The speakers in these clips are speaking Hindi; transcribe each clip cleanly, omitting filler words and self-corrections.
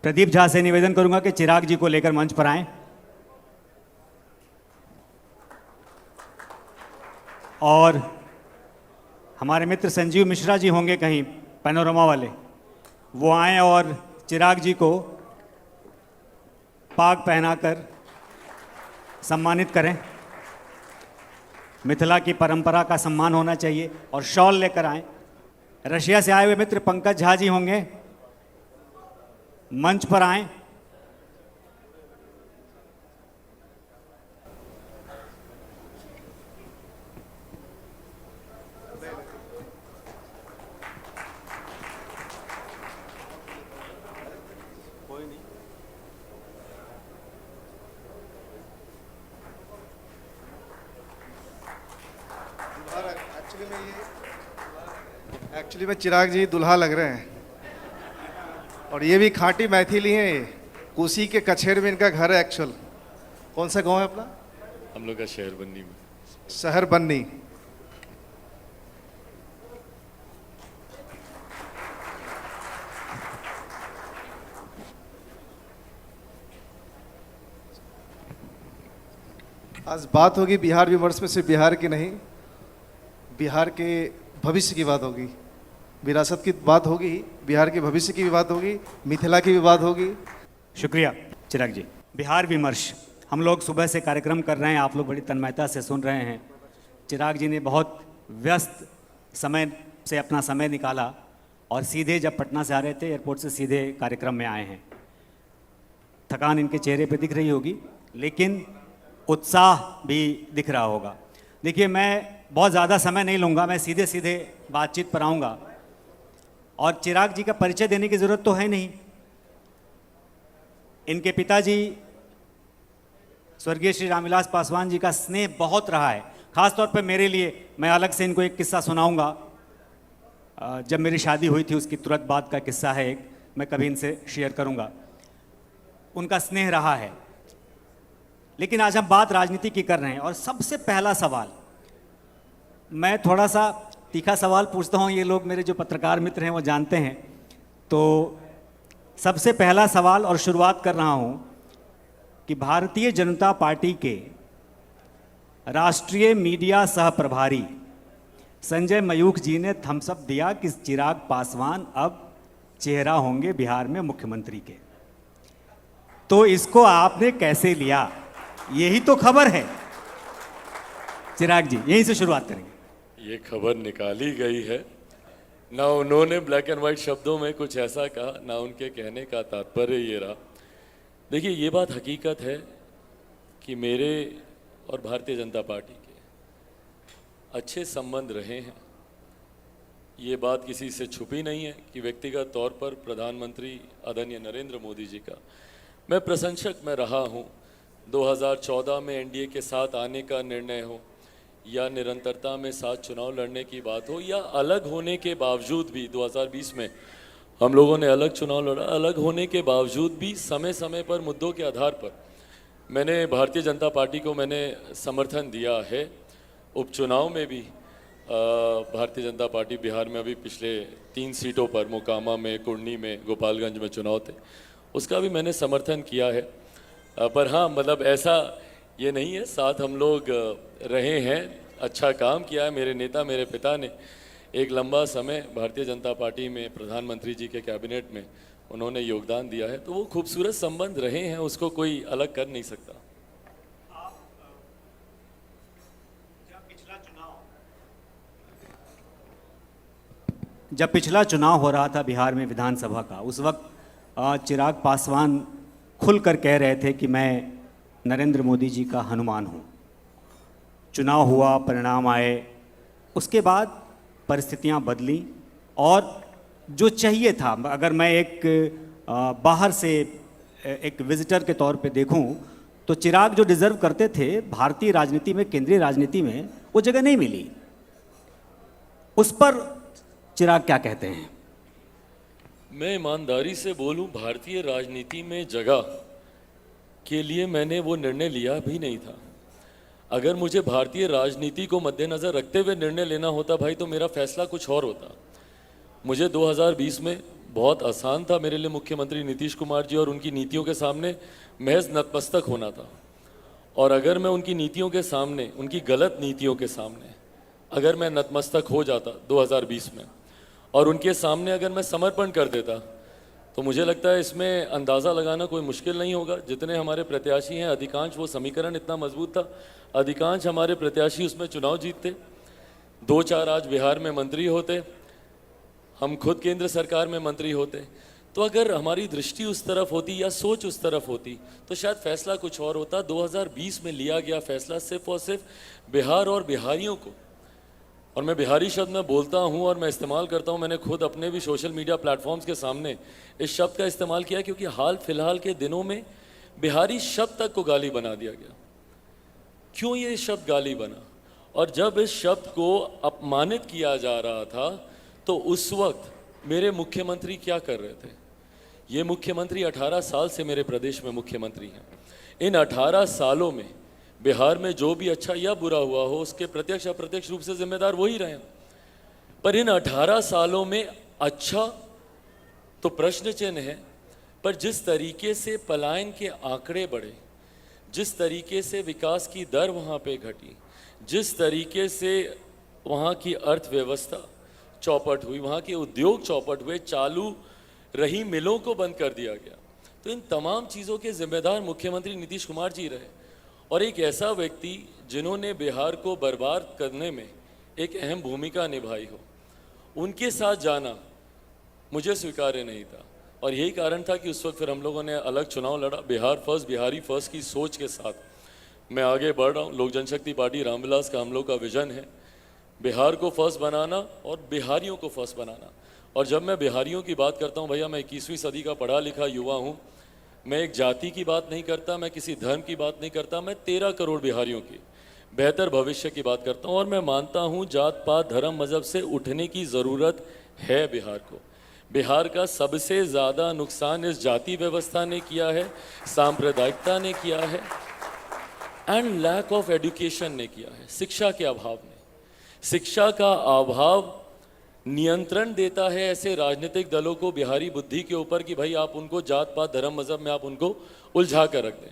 प्रदीप झा से निवेदन करूंगा कि चिराग जी को लेकर मंच पर आएं और हमारे मित्र संजीव मिश्रा जी होंगे कहीं पैनोरमा वाले, वो आएं और चिराग जी को पाग पहनाकर सम्मानित करें। मिथिला की परंपरा का सम्मान होना चाहिए और शॉल लेकर आएं। रशिया से आए हुए मित्र पंकज झा जी होंगे, मंच पर आएं। एक्चुअली में चिराग जी दुल्हा लग रहे हैं और ये भी खांटी मैथिली हैं। ये कोसी के कछेर में इनका घर है। एक्चुअल कौन सा गांव है अपना? हम लोग का शहर बन्नी में। शहर बन्नी। आज बात होगी बिहार विमर्श में, सिर्फ बिहार की नहीं, बिहार के भविष्य की बात होगी, विरासत की बात होगी, बिहार के भविष्य की भी बात होगी, मिथिला की भी बात होगी। शुक्रिया चिराग जी। बिहार विमर्श हम लोग सुबह से कार्यक्रम कर रहे हैं, आप लोग बड़ी तन्मयता से सुन रहे हैं। चिराग जी ने बहुत व्यस्त समय से अपना समय निकाला और सीधे जब पटना से आ रहे थे एयरपोर्ट से सीधे कार्यक्रम में आए हैं। थकान इनके चेहरे पे दिख रही होगी लेकिन उत्साह भी दिख रहा होगा। देखिए, मैं बहुत ज़्यादा समय नहीं लूँगा, मैं सीधे सीधे बातचीत पर आऊँगा और चिराग जी का परिचय देने की ज़रूरत तो है नहीं। इनके पिताजी स्वर्गीय श्री रामविलास पासवान जी का स्नेह बहुत रहा है, ख़ास तौर पर मेरे लिए। मैं अलग से इनको एक किस्सा सुनाऊंगा, जब मेरी शादी हुई थी उसकी तुरंत बाद का किस्सा है एक, मैं कभी इनसे शेयर करूंगा। उनका स्नेह रहा है। लेकिन आज हम बात राजनीति की कर रहे हैं और सबसे पहला सवाल, मैं थोड़ा सा तीखा सवाल पूछता हूँ, ये लोग मेरे जो पत्रकार मित्र हैं वो जानते हैं। तो सबसे पहला सवाल और शुरुआत कर रहा हूँ कि भारतीय जनता पार्टी के राष्ट्रीय मीडिया सह प्रभारी संजय मयूख जी ने थम्स अप दिया कि चिराग पासवान अब चेहरा होंगे बिहार में मुख्यमंत्री के। तो इसको आपने कैसे लिया? यही तो खबर है। चिराग जी, यहीं से शुरुआत करेंगे। ये खबर निकाली गई है, ना उन्होंने ब्लैक एंड वाइट शब्दों में कुछ ऐसा कहा, ना उनके कहने का तात्पर्य ये रहा। देखिए, ये बात हकीकत है कि मेरे और भारतीय जनता पार्टी के अच्छे संबंध रहे हैं। ये बात किसी से छुपी नहीं है कि व्यक्तिगत तौर पर प्रधानमंत्री आदरणीय नरेंद्र मोदी जी का मैं प्रशंसक मैं रहा हूँ। 2014 में एनडीए के साथ आने का निर्णय हो या निरंतरता में साथ चुनाव लड़ने की बात हो या अलग होने के बावजूद भी 2020 में हम लोगों ने अलग चुनाव लड़ा, अलग होने के बावजूद भी समय समय पर मुद्दों के आधार पर मैंने भारतीय जनता पार्टी को मैंने समर्थन दिया है। उपचुनाव में भी भारतीय जनता पार्टी बिहार में अभी पिछले 3 सीटों पर, मोकामा में, कुर्नी में, गोपालगंज में चुनाव थे, उसका भी मैंने समर्थन किया है। पर हाँ, मतलब ऐसा ये नहीं है, साथ हम लोग रहे हैं, अच्छा काम किया है। मेरे नेता, मेरे पिता ने एक लंबा समय भारतीय जनता पार्टी में प्रधानमंत्री जी के कैबिनेट में उन्होंने योगदान दिया है, तो वो खूबसूरत संबंध रहे हैं, उसको कोई अलग कर नहीं सकता। जब पिछला चुनाव हो रहा था बिहार में विधानसभा का, उस वक्त चिराग पासवान खुलकर कह रहे थे कि मैं नरेंद्र मोदी जी का हनुमान हूँ। चुनाव हुआ, परिणाम आए, उसके बाद परिस्थितियाँ बदली और जो चाहिए था, अगर मैं एक बाहर से एक विजिटर के तौर पे देखूं तो चिराग जो डिज़र्व करते थे भारतीय राजनीति में, केंद्रीय राजनीति में, वो जगह नहीं मिली। उस पर चिराग क्या कहते हैं? मैं ईमानदारी से बोलूं, भारतीय राजनीति में जगह के लिए मैंने वो निर्णय लिया भी नहीं था। अगर मुझे भारतीय राजनीति को मद्देनज़र रखते हुए निर्णय लेना होता भाई, तो मेरा फैसला कुछ और होता। मुझे 2020 में बहुत आसान था मेरे लिए मुख्यमंत्री नीतीश कुमार जी और उनकी नीतियों के सामने महज नतमस्तक होना था। और अगर मैं उनकी नीतियों के सामने, उनकी गलत नीतियों के सामने अगर मैं नतमस्तक हो जाता 2020 में और उनके सामने अगर मैं समर्पण कर देता, तो मुझे लगता है इसमें अंदाज़ा लगाना कोई मुश्किल नहीं होगा। जितने हमारे प्रत्याशी हैं, अधिकांश, वो समीकरण इतना मजबूत था, अधिकांश हमारे प्रत्याशी उसमें चुनाव जीतते, 2-4 आज बिहार में मंत्री होते, हम खुद केंद्र सरकार में मंत्री होते। तो अगर हमारी दृष्टि उस तरफ होती या सोच उस तरफ होती तो शायद फैसला कुछ और होता। 2020 में लिया गया फैसला सिर्फ और सिर्फ बिहार और बिहारियों को, और मैं बिहारी शब्द में बोलता हूं और मैं इस्तेमाल करता हूं, मैंने खुद अपने भी सोशल मीडिया प्लेटफॉर्म्स के सामने इस शब्द का इस्तेमाल किया, क्योंकि हाल फिलहाल के दिनों में बिहारी शब्द तक को गाली बना दिया गया। क्यों ये शब्द गाली बना? और जब इस शब्द को अपमानित किया जा रहा था तो उस वक्त मेरे मुख्यमंत्री क्या कर रहे थे? ये मुख्यमंत्री 18 साल से मेरे प्रदेश में मुख्यमंत्री हैं। इन 18 सालों में बिहार में जो भी अच्छा या बुरा हुआ हो, उसके प्रत्यक्ष अप्रत्यक्ष रूप से जिम्मेदार वही रहे। पर इन 18 सालों में अच्छा तो प्रश्न चिन्ह है, पर जिस तरीके से पलायन के आंकड़े बढ़े, जिस तरीके से विकास की दर वहाँ पे घटी, जिस तरीके से वहाँ की अर्थव्यवस्था चौपट हुई, वहाँ के उद्योग चौपट हुए, चालू रही मिलों को बंद कर दिया गया, तो इन तमाम चीज़ों के जिम्मेदार मुख्यमंत्री नीतीश कुमार जी रहे। और एक ऐसा व्यक्ति जिन्होंने बिहार को बर्बाद करने में एक अहम भूमिका निभाई हो, उनके साथ जाना मुझे स्वीकार्य नहीं था। और यही कारण था कि उस वक्त फिर हम लोगों ने अलग चुनाव लड़ा, बिहार फर्स्ट, बिहारी फर्स्ट की सोच के साथ मैं आगे बढ़ रहा हूँ। लोक जनशक्ति पार्टी रामविलास का हम लोग का विजन है बिहार को फर्स्ट बनाना और बिहारियों को फर्स्ट बनाना। और जब मैं बिहारियों की बात करता हूँ, भैया मैं 21वीं सदी का पढ़ा लिखा युवा हूँ, मैं एक जाति की बात नहीं करता, मैं किसी धर्म की बात नहीं करता, मैं 13 करोड़ बिहारियों की बेहतर भविष्य की बात करता हूँ। और मैं मानता हूँ जात पात धर्म मजहब से उठने की ज़रूरत है बिहार को। बिहार का सबसे ज़्यादा नुकसान इस जाति व्यवस्था ने किया है, सांप्रदायिकता ने किया है, एंड लैक ऑफ एजुकेशन ने किया है, शिक्षा के अभाव ने। शिक्षा का अभाव नियंत्रण देता है ऐसे राजनीतिक दलों को बिहारी बुद्धि के ऊपर कि भाई आप उनको जात पात धर्म मजहब में आप उनको उलझा कर रख दें।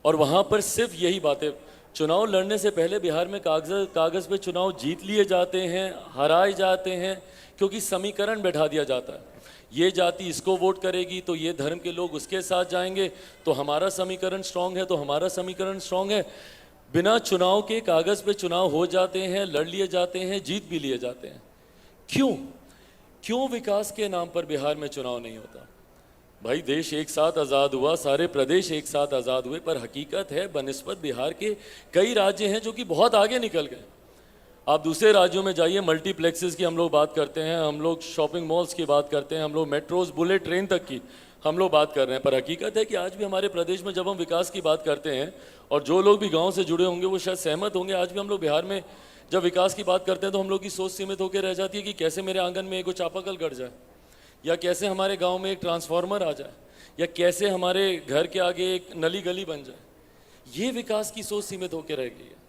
और वहाँ पर सिर्फ यही बातें, चुनाव लड़ने से पहले बिहार में कागज़ पे चुनाव जीत लिए जाते हैं, हराए जाते हैं, क्योंकि समीकरण बैठा दिया जाता है। ये जाति इसको वोट करेगी तो ये धर्म के लोग उसके साथ जाएंगे, तो हमारा समीकरण स्ट्रांग है, तो हमारा समीकरण स्ट्रांग है। बिना चुनाव के कागज़ पे चुनाव हो जाते हैं, लड़ लिए जाते हैं, जीत भी लिए जाते हैं। क्यों विकास के नाम पर बिहार में चुनाव नहीं होता? भाई देश एक साथ आज़ाद हुआ, सारे प्रदेश एक साथ आज़ाद हुए, पर हकीकत है बनिस्बत बिहार के कई राज्य हैं जो कि बहुत आगे निकल गए। आप दूसरे राज्यों में जाइए, मल्टीप्लेक्सेस की हम लोग बात करते हैं, हम लोग शॉपिंग मॉल्स की बात करते हैं, हम लोग मेट्रोज, बुलेट ट्रेन तक की हम लोग बात कर रहे हैं, पर हकीकत है कि आज भी हमारे प्रदेश में जब हम विकास की बात करते हैं, और जो लोग भी गाँव से जुड़े होंगे वो शायद सहमत होंगे, आज भी हम लोग बिहार में जब विकास की बात करते हैं तो हम लोग की सोच सीमित होकर रह जाती है कि कैसे मेरे आंगन में एक चापाकल गड़ जाए, या कैसे हमारे गांव में एक ट्रांसफार्मर आ जाए, या कैसे हमारे घर के आगे एक नली गली बन जाए। ये विकास की सोच सीमित होकर रह गई है।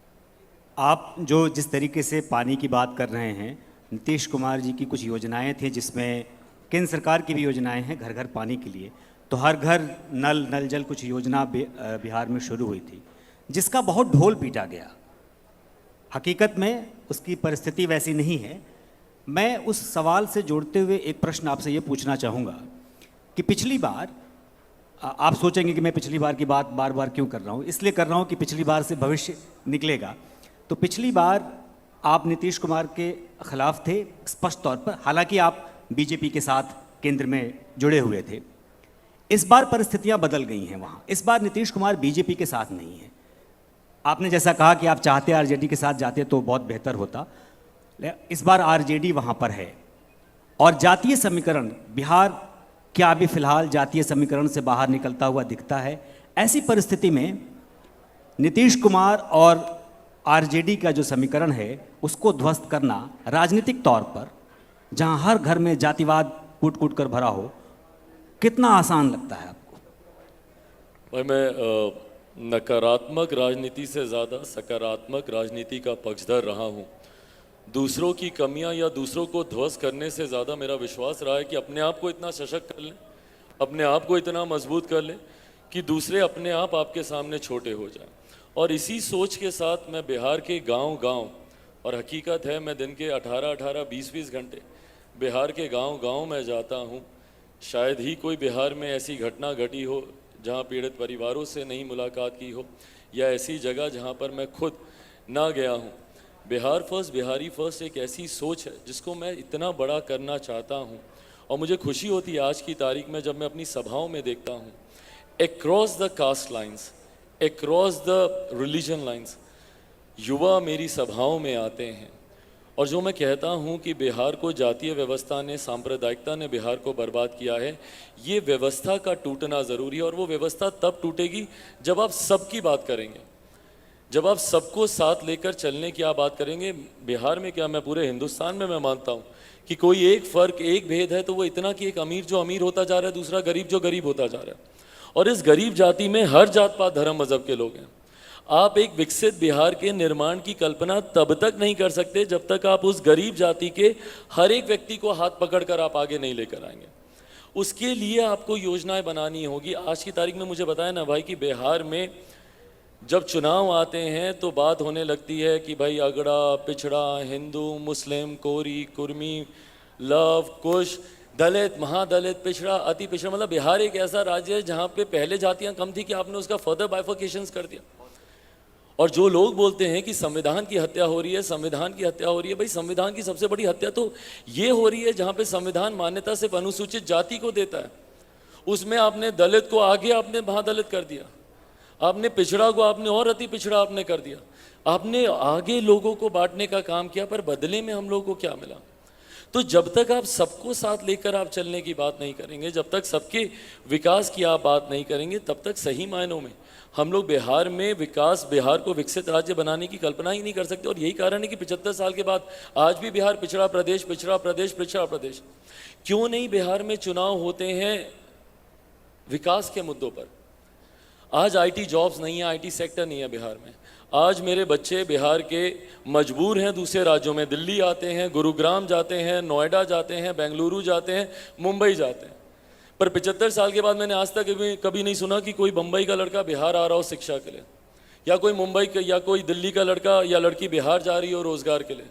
आप जो जिस तरीके से पानी की बात कर रहे हैं, नीतीश कुमार जी की कुछ योजनाएं थी जिसमें केंद्र सरकार की भी योजनाएं हैं घर घर पानी के लिए, तो हर घर नल जल कुछ योजना बिहार में शुरू हुई थी, जिसका बहुत ढोल पीटा गया। हकीकत में उसकी परिस्थिति वैसी नहीं है। मैं उस सवाल से जोड़ते हुए एक प्रश्न आपसे ये पूछना चाहूँगा कि पिछली बार, आप सोचेंगे कि मैं पिछली बार की बात बार बार क्यों कर रहा हूँ, इसलिए कर रहा हूँ कि पिछली बार से भविष्य निकलेगा। तो पिछली बार आप नीतीश कुमार के खिलाफ थे स्पष्ट तौर पर, हालांकि आप बीजेपी के साथ केंद्र में जुड़े हुए थे। इस बार परिस्थितियाँ बदल गई हैं वहाँ, इस बार नीतीश कुमार बीजेपी के साथ नहीं है। आपने जैसा कहा कि आप चाहते आरजेडी के साथ जाते तो बहुत बेहतर होता, इस बार आरजेडी वहाँ पर है। और जातीय समीकरण, बिहार क्या अभी फिलहाल जातीय समीकरण से बाहर निकलता हुआ दिखता है। ऐसी परिस्थिति में नीतीश कुमार और आरजेडी का जो समीकरण है उसको ध्वस्त करना राजनीतिक तौर पर, जहाँ हर घर में जातिवाद कूट कूट कर भरा हो, कितना आसान लगता है आपको? भाई मैं नकारात्मक राजनीति से ज़्यादा सकारात्मक राजनीति का पक्षधर रहा हूँ, दूसरों की कमियां या दूसरों को ध्वस्त करने से ज़्यादा मेरा विश्वास रहा है कि अपने आप को इतना सशक्त कर लें, अपने आप को इतना मजबूत कर लें कि दूसरे अपने आप आपके सामने छोटे हो जाएं। और इसी सोच के साथ मैं बिहार के गांव-गांव, और हकीकत है मैं दिन के 18-18, 20-20 घंटे बिहार के गांव-गांव में जाता हूं। शायद ही कोई बिहार में ऐसी घटना घटी हो जहां पीड़ित परिवारों से नहीं मुलाकात की हो, या ऐसी जगह जहां पर मैं खुद ना गया हूं। बिहार फर्स्ट, बिहारी फर्स्ट एक ऐसी सोच है जिसको मैं इतना बड़ा करना चाहता हूं। और मुझे खुशी होती है आज की तारीख में जब मैं अपनी सभाओं में देखता हूं, across the caste lines, across the religion lines, युवा मेरी सभाओं में आते हैं। और जो मैं कहता हूं कि बिहार को जातीय व्यवस्था ने, सांप्रदायिकता ने बिहार को बर्बाद किया है, ये व्यवस्था का टूटना ज़रूरी है। और वो व्यवस्था तब टूटेगी जब आप सबकी बात करेंगे, जब आप सबको साथ लेकर चलने की आप बात करेंगे। बिहार में क्या, मैं पूरे हिंदुस्तान में मैं मानता हूँ कि कोई एक फ़र्क, एक भेद है तो वो इतना कि एक अमीर जो अमीर होता जा रहा है, दूसरा गरीब जो गरीब होता जा रहा है। और इस गरीब जाति में हर जात पात धर्म मज़हब के लोग हैं। आप एक विकसित बिहार के निर्माण की कल्पना तब तक नहीं कर सकते जब तक आप उस गरीब जाति के हर एक व्यक्ति को हाथ पकड़कर आप आगे नहीं लेकर आएंगे। उसके लिए आपको योजनाएं बनानी होगी। आज की तारीख में मुझे बताया ना भाई कि बिहार में जब चुनाव आते हैं तो बात होने लगती है कि भाई अगड़ा, पिछड़ा, हिंदू, मुस्लिम, कोरी, कुर्मी, लव, कुश, दलित, महादलित, पिछड़ा, अति पिछड़ा। मतलब बिहार एक ऐसा राज्य है जहाँ पे पहले जातियाँ कम थी कि आपने उसका फर्दर बाइफर्केशंस कर दिया। और जो लोग बोलते हैं कि संविधान की हत्या हो रही है, संविधान की हत्या हो रही है, भाई संविधान की सबसे बड़ी हत्या तो ये हो रही है जहाँ पे संविधान मान्यता सिर्फ अनुसूचित जाति को देता है। उसमें आपने दलित को आगे आपने महादलित कर दिया, आपने पिछड़ा को आपने और अति पिछड़ा आपने कर दिया, आपने आगे लोगों को बांटने का काम किया, पर बदले में हम लोगों को क्या मिला? तो जब तक आप सबको साथ लेकर आप चलने की बात नहीं करेंगे, जब तक सबके विकास की आप बात नहीं करेंगे, तब तक सही मायनों में हम लोग बिहार में विकास, बिहार को विकसित राज्य बनाने की कल्पना ही नहीं कर सकते। और यही कारण है कि 75 साल के बाद आज भी बिहार पिछड़ा प्रदेश, पिछड़ा प्रदेश, पिछड़ा प्रदेश। क्यों नहीं बिहार में चुनाव होते हैं विकास के मुद्दों पर? आज आईटी जॉब्स नहीं है, आईटी सेक्टर नहीं है बिहार में। आज मेरे बच्चे बिहार के मजबूर हैं दूसरे राज्यों में, दिल्ली आते हैं, गुरुग्राम जाते हैं, नोएडा जाते हैं, बेंगलुरु जाते हैं, मुंबई जाते हैं। पर 75 साल के बाद मैंने आज तक कभी नहीं सुना कि कोई बम्बई का लड़का बिहार आ रहा हो शिक्षा के लिए, या कोई मुंबई का या कोई दिल्ली का लड़का या लड़की बिहार जा रही हो रोजगार के लिए।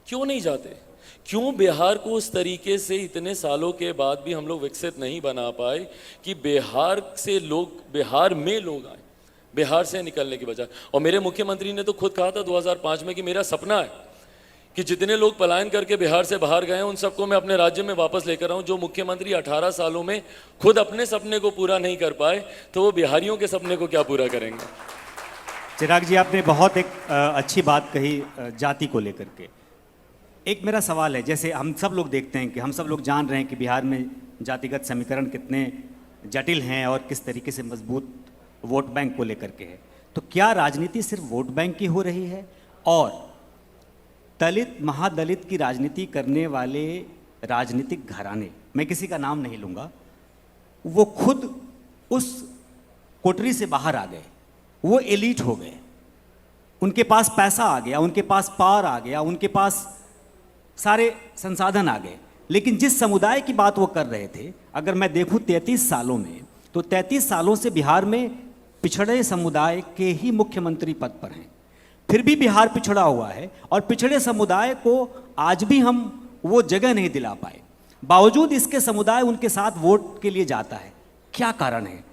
क्यों नहीं जाते? क्यों बिहार को उस तरीके से इतने सालों के बाद भी हम लोग विकसित नहीं बना पाए कि बिहार से लोग, बिहार में लोग आए, बिहार से निकलने की बजाय? और मेरे मुख्यमंत्री ने तो खुद कहा था 2005 में कि मेरा सपना है कि जितने लोग पलायन करके बिहार से बाहर गए हैं उन सबको मैं अपने राज्य में वापस लेकर आऊं। जो मुख्यमंत्री 18 सालों में खुद अपने सपने को पूरा नहीं कर पाए तो वो बिहारियों के सपने को क्या पूरा करेंगे? चिराग जी, आपने बहुत एक अच्छी बात कही जाति को लेकर के। एक मेरा सवाल है, जैसे हम सब लोग देखते हैं कि हम सब लोग जान रहे हैं कि बिहार में जातिगत समीकरण कितने जटिल हैं और किस तरीके से मजबूत वोट बैंक को लेकर के है। तो क्या राजनीति सिर्फ वोट बैंक की हो रही है और दलित, महादलित की राजनीति करने वाले राजनीतिक घराने, मैं किसी का नाम नहीं लूँगा, वो खुद उस कोठरी से बाहर आ गए, वो एलीट हो गए, उनके पास पैसा आ गया, उनके पास पावर आ गया, उनके पास सारे संसाधन आ गए। लेकिन जिस समुदाय की बात वो कर रहे थे, अगर मैं देखूं 33 सालों में, तो 33 सालों से बिहार में पिछड़े समुदाय के ही मुख्यमंत्री पद पर हैं। फिर भी बिहार पिछड़ा हुआ है और पिछड़े समुदाय को आज भी हम वो जगह नहीं दिला पाए। बावजूद इसके समुदाय उनके साथ वोट के लिए जाता है। क्या कारण है?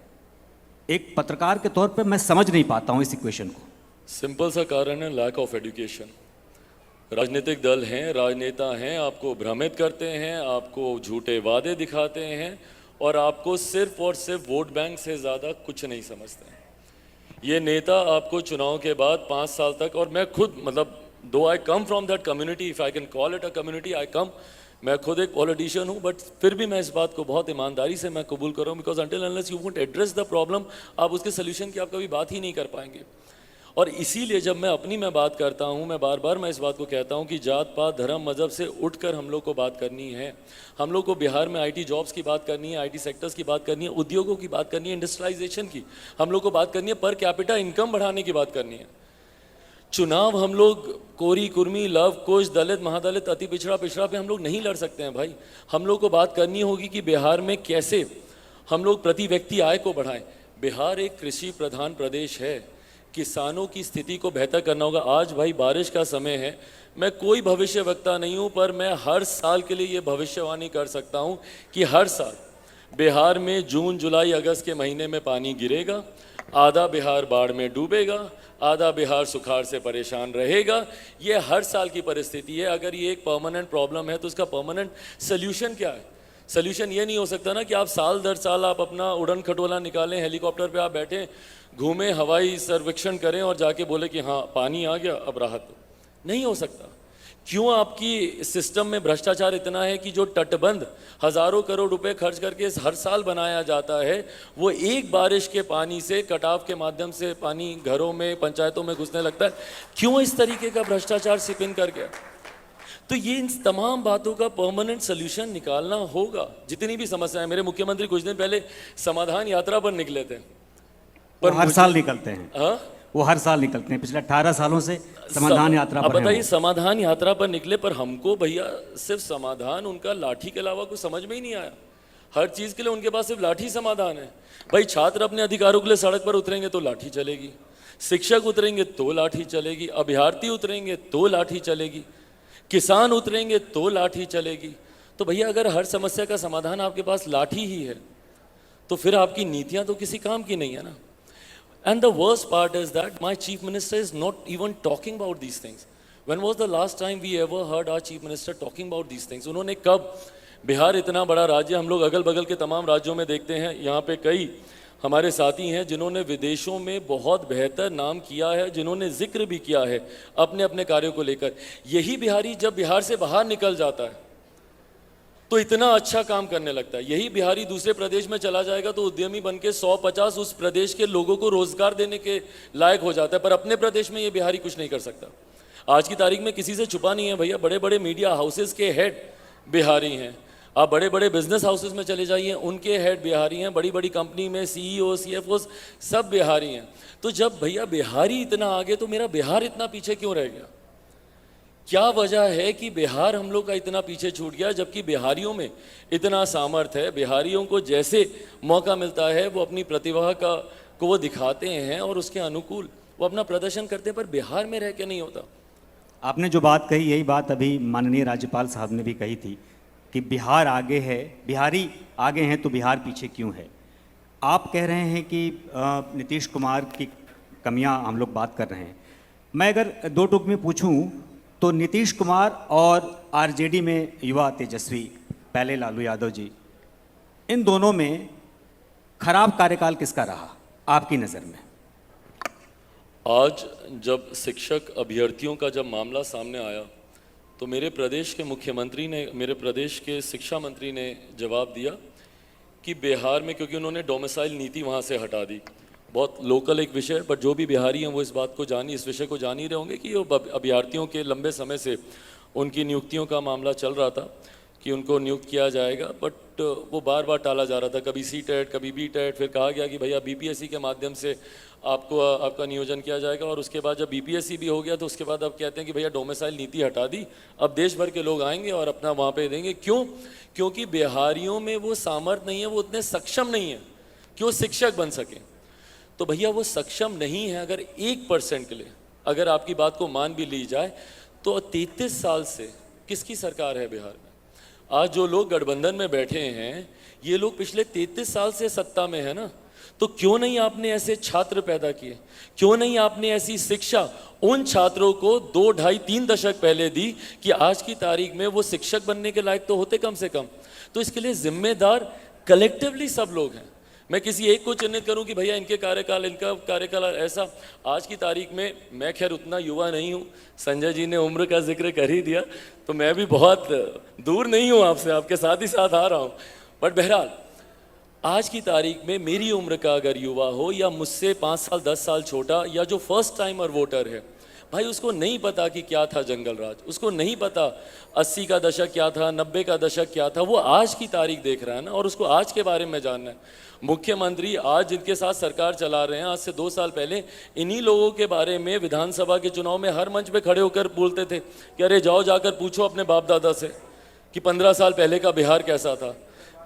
एक पत्रकार के तौर पर मैं समझ नहीं पाता हूं इस इक्वेशन को। सिंपल सा कारण है लैक ऑफ एजुकेशन। राजनीतिक दल हैं, राजनेता हैं, आपको भ्रमित करते हैं, आपको झूठे वादे दिखाते हैं और आपको सिर्फ और सिर्फ वोट बैंक से ज़्यादा कुछ नहीं समझते हैं। ये नेता आपको चुनाव के बाद 5 साल तक, और मैं खुद, मतलब दो I come from that community, if I can call it a community, I come, मैं खुद एक पॉलिटिशियन हूँ, बट फिर भी मैं इस बात को बहुत ईमानदारी से मैं कबूल कर रहा हूँ, because until unless you won't address the problem, आप उसके सोल्यूशन की आप कभी बात ही नहीं कर पाएंगे। और इसीलिए जब मैं बात करता हूँ, मैं बार बार इस बात को कहता हूँ कि जात पात धर्म मजहब से उठकर हम लोग को बात करनी है। हम लोग को बिहार में आईटी जॉब्स की बात करनी है, आईटी सेक्टर्स की बात करनी है, उद्योगों की बात करनी है, इंडस्ट्रियलाइजेशन की हम लोग को बात करनी है, पर कैपिटा इनकम बढ़ाने की बात करनी है। चुनाव हम लोग कोरी कुर्मी लव कुश दलित महादलित अति पिछड़ा पिछड़ा पे हम लोग नहीं लड़ सकते हैं भाई। हम लोग को बात करनी होगी कि बिहार में कैसे हम लोग प्रति व्यक्ति आय को बढ़ाएं। बिहार एक कृषि प्रधान प्रदेश है, किसानों की स्थिति को बेहतर करना होगा। आज भाई बारिश का समय है, मैं कोई भविष्यवक्ता नहीं हूँ, पर मैं हर साल के लिए ये भविष्यवाणी कर सकता हूँ कि हर साल बिहार में जून जुलाई अगस्त के महीने में पानी गिरेगा, आधा बिहार बाढ़ में डूबेगा, आधा बिहार सुखाड़ से परेशान रहेगा। ये हर साल की परिस्थिति है। अगर ये एक परमानेंट प्रॉब्लम है तो उसका परमानेंट सोल्यूशन क्या है? सोल्यूशन ये नहीं हो सकता ना कि आप साल दर साल आप अपना उड़न खटोला निकालें, हेलीकॉप्टर पे आप बैठें, घूमें, हवाई सर्वेक्षण करें और जाके बोले कि हाँ पानी आ गया अब राहत। नहीं हो सकता। क्यों आपकी सिस्टम में भ्रष्टाचार इतना है कि जो तटबंध हजारों करोड़ रुपए खर्च करके हर साल बनाया जाता है, वो एक बारिश के पानी से कटाव के माध्यम से पानी घरों में पंचायतों में घुसने लगता है। क्यों इस तरीके का भ्रष्टाचार सिपिन कर गया? तो ये इन तमाम बातों का परमानेंट सोल्यूशन निकालना होगा। जितनी भी समस्याएं, मेरे मुख्यमंत्री कुछ दिन पहले समाधान यात्रा पर निकले थे, पर हर साल निकलते हैं। हाँ, वो हर साल निकलते हैं, पिछले 18 सालों से समाधान यात्रा पर अब बताइए, हैं समाधान यात्रा पर निकले, पर हमको भैया सिर्फ समाधान उनका लाठी के अलावा कुछ समझ में ही नहीं आया। हर चीज के लिए उनके पास सिर्फ लाठी समाधान है। भाई छात्र अपने अधिकारों के लिए सड़क पर उतरेंगे तो लाठी चलेगी, शिक्षक उतरेंगे तो लाठी चलेगी, अभ्यर्थी उतरेंगे तो लाठी चलेगी, किसान उतरेंगे तो लाठी चलेगी। तो भैया अगर हर समस्या का समाधान आपके पास लाठी ही है तो फिर आपकी नीतियां तो किसी काम की नहीं है ना। And the worst part is that my chief minister is not even talking about these things. When was the last time we ever heard our chief minister talking about these things? उन्होंने कब, बिहार इतना बड़ा राज्य, हम लोग अगल बगल के तमाम राज्यों में देखते हैं, यहाँ पे कई हमारे साथी हैं जिन्होंने विदेशों में बहुत बेहतर नाम किया है, जिन्होंने जिक्र भी किया है अपने अपने कार्यों को लेकर। यही बिहारी जब बिहार से बाहर निकल जाता है तो इतना अच्छा काम करने लगता है। यही बिहारी दूसरे प्रदेश में चला जाएगा तो उद्यमी बन के 150 उस प्रदेश के लोगों को रोजगार देने के लायक हो जाता है, पर अपने प्रदेश में ये बिहारी कुछ नहीं कर सकता। आज की तारीख में किसी से छुपा नहीं है भैया, बड़े बड़े मीडिया हाउसेस के हेड बिहारी हैं। आप बड़े बड़े बिजनेस हाउसेस में चले जाइए, उनके हेड बिहारी हैं। बड़ी बड़ी कंपनी में CEO CFO सब बिहारी हैं। तो जब भैया बिहारी इतना आगे तो मेरा बिहार इतना पीछे क्यों रह गया? क्या वजह है कि बिहार हम लोग का इतना पीछे छूट गया, जबकि बिहारियों में इतना सामर्थ्य है। बिहारियों को जैसे मौका मिलता है वो अपनी प्रतिभा को वो दिखाते हैं और उसके अनुकूल वो अपना प्रदर्शन करते हैं, पर बिहार में रह के नहीं होता। आपने जो बात कही, यही बात अभी माननीय राज्यपाल साहब ने भी कही थी कि बिहार आगे है, बिहारी आगे हैं तो बिहार पीछे क्यों है। आप कह रहे हैं कि नीतीश कुमार की कमियां हम लोग बात कर रहे हैं। मैं अगर दो टूक में पूछूं तो नीतीश कुमार और RJD में युवा तेजस्वी पहले लालू यादव जी, इन दोनों में खराब कार्यकाल किसका रहा आपकी नज़र में? आज जब शिक्षक अभ्यर्थियों का जब मामला सामने आया तो मेरे प्रदेश के मुख्यमंत्री ने, मेरे प्रदेश के शिक्षा मंत्री ने जवाब दिया कि बिहार में, क्योंकि उन्होंने डोमिसाइल नीति वहाँ से हटा दी, बहुत लोकल एक विषय, बट जो भी बिहारी हैं वो इस बात को इस विषय को जान ही रहे होंगे कि अभ्यर्थियों के लंबे समय से उनकी नियुक्तियों का मामला चल रहा था कि उनको नियुक्त किया जाएगा, बट वो बार बार टाला जा रहा था। कभी CTET, कभी BTET, फिर कहा गया कि भैया BPSC के माध्यम से आपका नियोजन किया जाएगा, और उसके बाद जब BPSC भी हो गया तो उसके बाद अब कहते हैं कि भैया डोमिसाइल नीति हटा दी, अब देश भर के लोग आएंगे और अपना वहाँ पे देंगे। क्यों? क्योंकि बिहारियों में वो सामर्थ्य नहीं है, वो उतने सक्षम नहीं है कि वो शिक्षक बन सकें। तो भैया वो सक्षम नहीं है। अगर 1% के लिए अगर आपकी बात को मान भी ली जाए तो 33 साल से किसकी सरकार है बिहार में? आज जो लोग गठबंधन में बैठे हैं ये लोग पिछले 33 साल से सत्ता में है ना। तो क्यों नहीं आपने ऐसे छात्र पैदा किए? क्यों नहीं आपने ऐसी शिक्षा उन छात्रों को 2, 2.5, 3 दशक पहले दी कि आज की तारीख में वो शिक्षक बनने के लायक तो होते कम से कम। तो इसके लिए जिम्मेदार कलेक्टिवली सब लोग हैं। मैं किसी एक को चिन्हित करूं कि भैया इनका कार्यकाल ऐसा, आज की तारीख में मैं खैर उतना युवा नहीं हूं, संजय जी ने उम्र का जिक्र कर ही दिया तो मैं भी बहुत दूर नहीं हूं आपसे, आपके साथ ही साथ आ रहा हूं। बट बहरहाल आज की तारीख में मेरी उम्र का अगर युवा हो या मुझसे 5 साल 10 साल छोटा, या जो फर्स्ट टाइमर वोटर है, भाई उसको नहीं पता कि क्या था जंगल राज, उसको नहीं पता 80 का दशक क्या था, 90 का दशक क्या था। वो आज की तारीख देख रहा है ना, और उसको आज के बारे में जानना है। मुख्यमंत्री आज जिनके साथ सरकार चला रहे हैं, आज से 2 साल पहले इन्हीं लोगों के बारे में विधानसभा के चुनाव में हर मंच पे खड़े होकर बोलते थे कि अरे जाओ जाकर पूछो अपने बाप दादा से कि 15 साल पहले का बिहार कैसा था।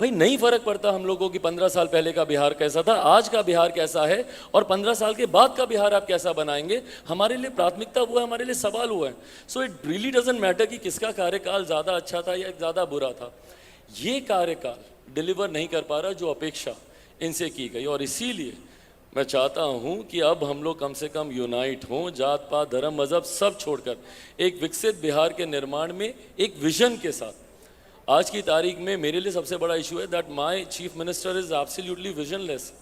भाई नहीं फर्क पड़ता हम लोगों की 15 साल पहले का बिहार कैसा था, आज का बिहार कैसा है, और 15 साल के बाद का बिहार आप कैसा बनाएंगे। हमारे लिए प्राथमिकता वो है, हमारे लिए सवाल वो है। So it really doesn't matter कि किसका कार्यकाल ज़्यादा अच्छा था या ज़्यादा बुरा था। ये कार्यकाल डिलीवर नहीं कर पा रहा जो अपेक्षा इनसे की गई, और इसीलिए मैं चाहता हूं कि अब हम लोग कम से कम यूनाइट हों, जात पात धर्म मजहब सब छोड़कर एक विकसित बिहार के निर्माण में एक विजन के साथ। आज की तारीख में मेरे लिए सबसे बड़ा इशू है that my chief minister is absolutely visionless.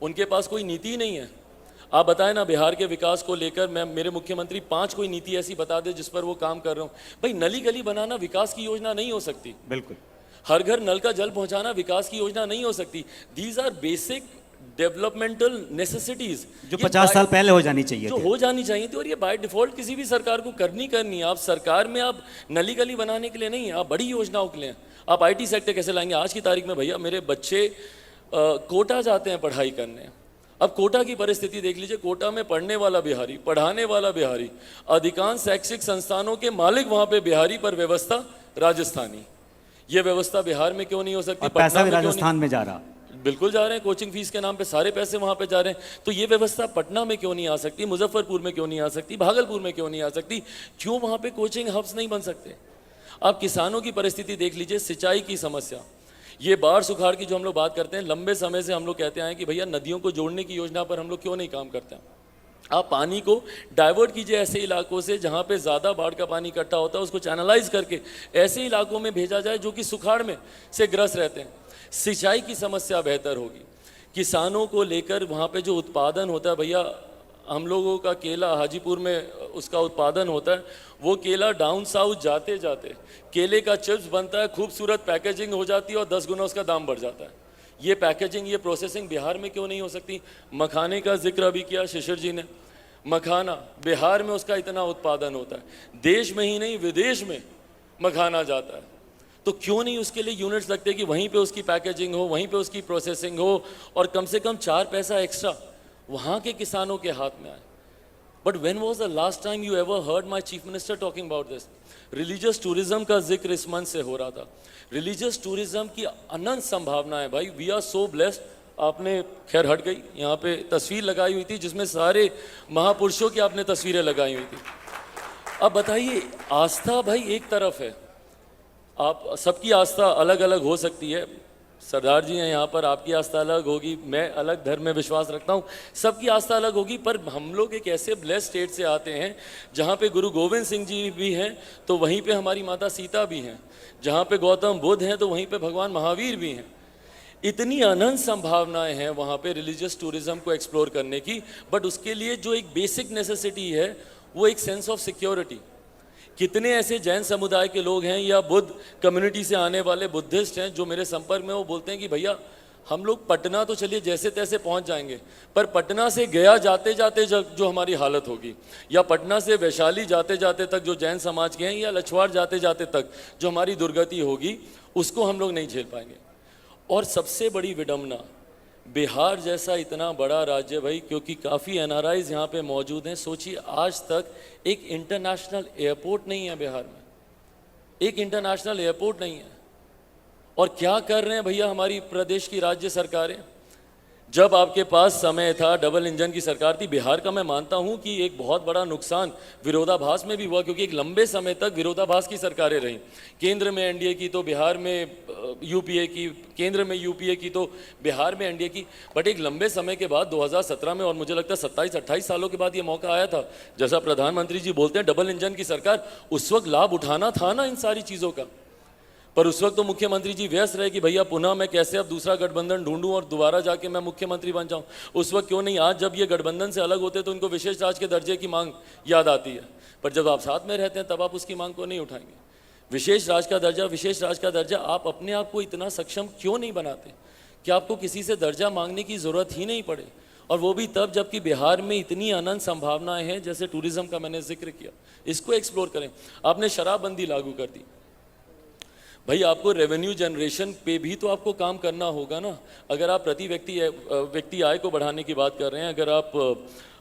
उनके पास कोई नीति नहीं है। आप बताएं ना, बिहार के विकास को लेकर मैं मेरे मुख्यमंत्री 5 कोई नीति ऐसी बता दे जिस पर वो काम कर रहे हो। भाई नली गली बनाना विकास की योजना नहीं हो सकती, बिल्कुल। हर घर नल का जल पहुंचाना विकास की योजना नहीं हो सकती। These are basic developmental necessities जो 50 साल पहले हो जानी चाहिए जो थी। हो जानी चाहिए थी, और ये बाय डिफॉल्ट किसी भी सरकार को करनी है। आप सरकार में आप नली गली बनाने के लिए नहीं, आप बड़ी योजनाओं के लिए हैं। आप आईटी सेक्टर कैसे लाएंगे? आज की तारीख में भैया मेरे बच्चे कोटा जाते हैं पढ़ाई करने। अब कोटा की परिस्थिति देख लीजिए, कोटा में पढ़ने वाला बिहारी, पढ़ाने वाला बिहारी, अधिकांश शैक्षिक संस्थानों के मालिक वहां पे बिहारी, पर व्यवस्था राजस्थानी। ये व्यवस्था बिहार में क्यों नहीं हो सकती? पैसा भी राजस्थान में जा रहा। बिल्कुल जा रहे हैं, कोचिंग फीस के नाम पे सारे पैसे वहां पे जा रहे हैं। तो ये व्यवस्था पटना में क्यों नहीं आ सकती, मुजफ्फरपुर में क्यों नहीं आ सकती, भागलपुर में क्यों नहीं आ सकती? क्यों वहां पे कोचिंग हब्स नहीं बन सकते? आप किसानों की परिस्थिति देख लीजिए, सिंचाई की समस्या, ये बाढ़ सुखाड़ की जो हम लोग बात करते हैं, लंबे समय से हम लोग कहते आए कि भैया नदियों को जोड़ने की योजना पर हम लोग क्यों नहीं काम करते हैं। आप पानी को डाइवर्ट कीजिए ऐसे इलाकों से जहाँ पे ज़्यादा बाढ़ का पानी इकट्ठा होता है, उसको चैनलाइज करके ऐसे इलाकों में भेजा जाए जो कि सुखाड़ में से ग्रस्त रहते हैं। सिंचाई की समस्या बेहतर होगी। किसानों को लेकर वहाँ पे जो उत्पादन होता है, भैया हम लोगों का केला हाजीपुर में उसका उत्पादन होता है, वो केला डाउन साउथ जाते जाते केले का चिप्स बनता है, खूबसूरत पैकेजिंग हो जाती है और 10 गुना उसका दाम बढ़ जाता है। ये पैकेजिंग, ये प्रोसेसिंग बिहार में क्यों नहीं हो सकती? मखाने का जिक्र अभी किया शिशिर जी ने। मखाना बिहार में उसका इतना उत्पादन होता है, देश में ही नहीं विदेश में मखाना जाता है। तो क्यों नहीं उसके लिए यूनिट्स लगते कि वहीं पे उसकी पैकेजिंग हो, वहीं पे उसकी प्रोसेसिंग हो, और कम से कम 4 पैसा एक्स्ट्रा वहाँ के किसानों के हाथ में आए। But when was the last time you ever heard my chief minister talking about this? Religious tourism का जिक्र इस मंच से हो रहा था। रिलीजियस टूरिज्म की अनंत संभावना है भाई। We are so blessed. आपने खैर हट गई, यहाँ पे तस्वीर लगाई हुई थी जिसमें सारे महापुरुषों की आपने तस्वीरें लगाई हुई थी। अब बताइए, आस्था भाई एक तरफ है, आप सबकी आस्था अलग अलग हो सकती है। सरदार जी हैं यहाँ पर, आपकी आस्था अलग होगी, मैं अलग धर्म में विश्वास रखता हूँ, सबकी आस्था अलग होगी। पर हम लोग एक ऐसे ब्लेस्ड स्टेट से आते हैं जहाँ पे गुरु गोविंद सिंह जी भी हैं तो वहीं पे हमारी माता सीता भी हैं, जहाँ पे गौतम बुद्ध हैं तो वहीं पे भगवान महावीर भी हैं। इतनी अनंत संभावनाएं हैं वहाँ पे रिलीजियस टूरिज्म को एक्सप्लोर करने की। बट उसके लिए जो एक बेसिक नेसेसिटी है वो एक सेंस ऑफ सिक्योरिटी। कितने ऐसे जैन समुदाय के लोग हैं या बुद्ध कम्युनिटी से आने वाले बुद्धिस्ट हैं जो मेरे संपर्क में, वो बोलते हैं कि भैया हम लोग पटना तो चलिए जैसे तैसे पहुंच जाएंगे, पर पटना से गया जाते जाते जो हमारी हालत होगी, या पटना से वैशाली जाते जाते तक जो जैन समाज के हैं, या लछवाड़ जाते जाते तक जो हमारी दुर्गति होगी, उसको हम लोग नहीं झेल पाएंगे। और सबसे बड़ी विडंबना, बिहार जैसा इतना बड़ा राज्य भाई, क्योंकि काफ़ी एनआरआईज यहाँ पे मौजूद हैं। सोचिए आज तक एक इंटरनेशनल एयरपोर्ट नहीं है बिहार में, एक इंटरनेशनल एयरपोर्ट नहीं है। और क्या कर रहे हैं भैया हमारी प्रदेश की राज्य सरकारें? जब आपके पास समय था, डबल इंजन की सरकार थी। बिहार का मैं मानता हूं कि एक बहुत बड़ा नुकसान विरोधाभास में भी हुआ, क्योंकि एक लंबे समय तक विरोधाभास की सरकारें रहीं। केंद्र में एनडीए की तो बिहार में यूपीए की, केंद्र में यूपीए की तो बिहार में एनडीए की। बट एक लंबे समय के बाद 2017 में, और मुझे लगता है 27-28 सालों के बाद ये मौका आया था, जैसा प्रधानमंत्री जी बोलते हैं डबल इंजन की सरकार, उस वक्त लाभ उठाना था ना इन सारी चीज़ों का। पर उस वक्त तो मुख्यमंत्री जी व्यस्त रहे कि भैया पुनः मैं कैसे अब दूसरा गठबंधन ढूंढूं और दोबारा जाके मैं मुख्यमंत्री बन जाऊं। उस वक्त क्यों नहीं, आज जब ये गठबंधन से अलग होते तो उनको विशेष राज के दर्जे की मांग याद आती है, पर जब आप साथ में रहते हैं तब आप उसकी मांग को नहीं उठाएंगे। विशेष राज का दर्जा, विशेष राज का दर्जा, आप अपने आप को इतना सक्षम क्यों नहीं बनाते कि आपको किसी से दर्जा मांगने की ज़रूरत ही नहीं पड़े? और वो भी तब जबकि बिहार में इतनी अनंत संभावनाएं हैं, जैसे टूरिज्म का मैंने जिक्र किया, इसको एक्सप्लोर करें। आपने शराबबंदी लागू कर दी, भाई आपको रेवेन्यू जनरेशन पे भी तो आपको काम करना होगा ना। अगर आप प्रति व्यक्ति आय को बढ़ाने की बात कर रहे हैं, अगर आप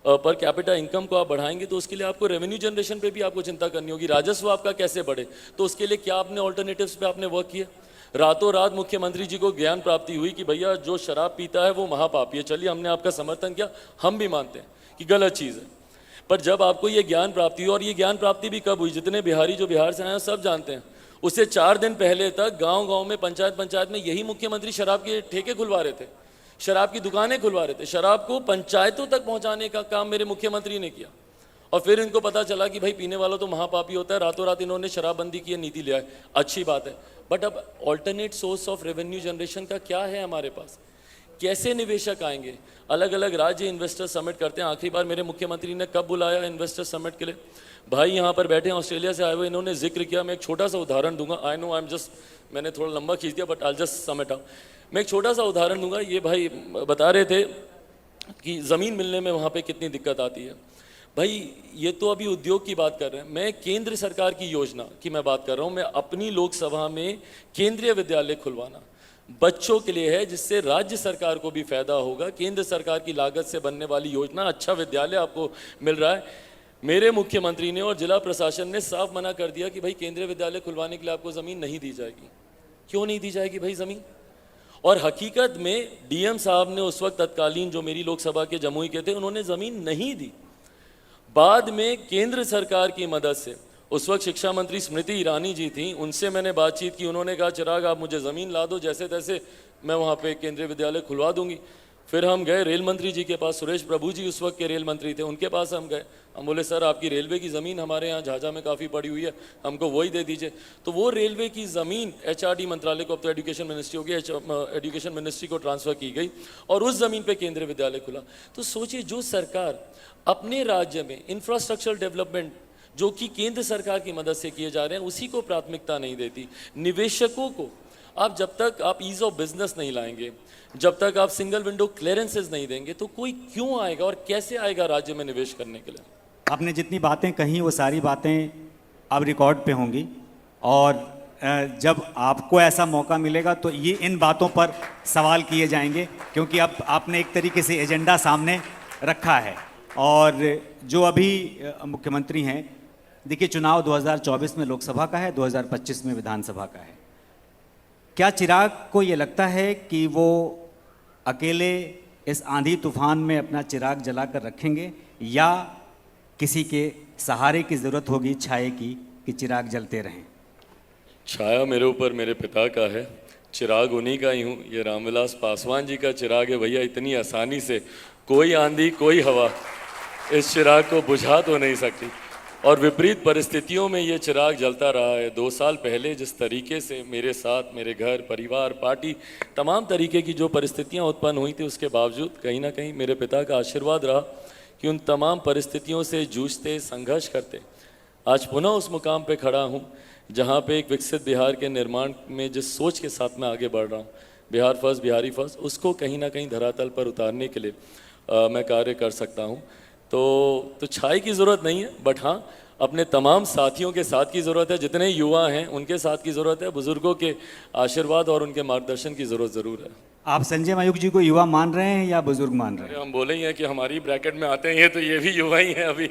पर कैपिटा इनकम को आप बढ़ाएंगे तो उसके लिए आपको रेवेन्यू जनरेशन पे भी आपको चिंता करनी होगी। राजस्व आपका कैसे बढ़े, तो उसके लिए क्या आपने ऑल्टरनेटिव्स पे आपने वर्क किया। रातों रात मुख्यमंत्री जी को ज्ञान प्राप्ति हुई कि भैया जो शराब पीता है वो महापापी है, चलिए हमने आपका समर्थन किया, हम भी मानते हैं कि गलत चीज़ है। पर जब आपको ये ज्ञान प्राप्ति हुई, और ये ज्ञान प्राप्ति भी कब हुई, जितने बिहारी जो बिहार से आए हैं सब जानते हैं, उससे 4 दिन पहले तक गांव-गांव में पंचायत में यही मुख्यमंत्री शराब के ठेके खुलवा रहे थे, शराब की दुकानें खुलवा रहे थे। शराब को पंचायतों तक पहुंचाने का काम मेरे मुख्यमंत्री ने किया। और फिर इनको पता चला कि भाई पीने वाला तो महापापी होता है, रातों रात इन्होंने शराबबंदी की नीति लिया है, अच्छी बात है। बट अब alternate source of revenue generation का क्या है हमारे पास, कैसे निवेशक आएंगे। अलग अलग राज्य इन्वेस्टर समिट करते हैं, आखिरी बार मेरे मुख्यमंत्री ने कब बुलाया इन्वेस्टर समिट के लिए, भाई यहाँ पर बैठे हैं ऑस्ट्रेलिया से आए हुए, इन्होंने जिक्र किया। मैं एक छोटा सा उदाहरण दूंगा, I know I am just, मैंने थोड़ा लंबा खींच दिया but I just summit out. मैं एक छोटा सा उदाहरण दूंगा। ये भाई बता रहे थे कि ज़मीन मिलने में वहाँ पे कितनी दिक्कत आती है। भाई ये तो अभी उद्योग की बात कर रहे हैं, मैं केंद्र सरकार की योजना की मैं बात कर रहा हूँ। मैं अपनी लोकसभा में केंद्रीय विद्यालय खुलवाना बच्चों के लिए है, जिससे राज्य सरकार को भी फायदा होगा। केंद्र सरकार की लागत से बनने वाली योजना, अच्छा विद्यालय आपको मिल रहा है। मेरे मुख्यमंत्री ने और जिला प्रशासन ने साफ मना कर दिया कि भाई केंद्रीय विद्यालय खुलवाने के लिए आपको ज़मीन नहीं दी जाएगी। क्यों नहीं दी जाएगी भाई ज़मीन? और हकीकत में डीएम साहब ने उस वक्त तत्कालीन जो मेरी लोकसभा के जमुई के थे, उन्होंने ज़मीन नहीं दी। बाद में केंद्र सरकार की मदद से, उस वक्त शिक्षा मंत्री स्मृति ईरानी जी थी, उनसे मैंने बातचीत की। उन्होंने कहा चिराग आप मुझे ज़मीन ला दो, जैसे तैसे मैं वहाँ पे केंद्रीय विद्यालय खुलवा दूंगी। फिर हम गए रेल मंत्री जी के पास, सुरेश प्रभु जी उस वक्त के रेल मंत्री थे, उनके पास हम गए। हम बोले सर आपकी रेलवे की ज़मीन हमारे यहाँ झाझा में काफ़ी पड़ी हुई है, हमको वही दे दीजिए। तो वो रेलवे की ज़मीन एचआरडी मंत्रालय को, अब तो एजुकेशन मिनिस्ट्री हो गई, एजुकेशन मिनिस्ट्री को ट्रांसफ़र की गई और उस ज़मीन पर केंद्रीय विद्यालय खुला। तो सोचिए, जो सरकार अपने राज्य में इंफ्रास्ट्रक्चर डेवलपमेंट जो कि केंद्र सरकार की मदद से किए जा रहे हैं, उसी को प्राथमिकता नहीं देती। निवेशकों को आप जब तक आप ईज ऑफ बिजनेस नहीं लाएंगे, जब तक आप सिंगल विंडो क्लियरेंसेस नहीं देंगे, तो कोई क्यों आएगा और कैसे आएगा राज्य में निवेश करने के लिए। आपने जितनी बातें कही वो सारी बातें अब रिकॉर्ड पे होंगी, और जब आपको ऐसा मौका मिलेगा तो ये इन बातों पर सवाल किए जाएंगे, क्योंकि अब आपने एक तरीके से एजेंडा सामने रखा है। और जो अभी मुख्यमंत्री हैं, देखिए चुनाव 2024 में लोकसभा का है, 2025 में विधानसभा का है। क्या चिराग को ये लगता है कि वो अकेले इस आंधी तूफान में अपना चिराग जलाकर रखेंगे, या किसी के सहारे की ज़रूरत होगी छाए की, कि चिराग जलते रहें? छाया मेरे ऊपर मेरे पिता का है, चिराग उन्हीं का ही हूँ। ये रामविलास पासवान जी का चिराग है भैया। इतनी आसानी से कोई आंधी कोई हवा इस चिराग को बुझा तो नहीं सकती, और विपरीत परिस्थितियों में ये चिराग जलता रहा है। 2 साल पहले जिस तरीके से मेरे साथ, मेरे घर परिवार, पार्टी, तमाम तरीके की जो परिस्थितियां उत्पन्न हुई थी, उसके बावजूद कहीं ना कहीं मेरे पिता का आशीर्वाद रहा कि उन तमाम परिस्थितियों से जूझते, संघर्ष करते आज पुनः उस मुकाम पे खड़ा हूँ जहाँ पे एक विकसित बिहार के निर्माण में जिस सोच के साथ मैं आगे बढ़ रहा हूँ, बिहार फर्स्ट, बिहारी फर्स्ट, उसको कहीं ना कहीं धरातल पर उतारने के लिए मैं कार्य कर सकता हूँ। तो छाई की ज़रूरत नहीं है, बट हाँ अपने तमाम साथियों के साथ की ज़रूरत है। जितने युवा हैं उनके साथ की ज़रूरत है, बुज़ुर्गों के आशीर्वाद और उनके मार्गदर्शन की ज़रूरत ज़रूर है। आप संजय मायूख जी को युवा मान रहे हैं या बुजुर्ग मान रहे हैं? हम बोले ही हैं कि हमारी ब्रैकेट में आते हैं, ये तो ये भी युवा ही हैं अभी।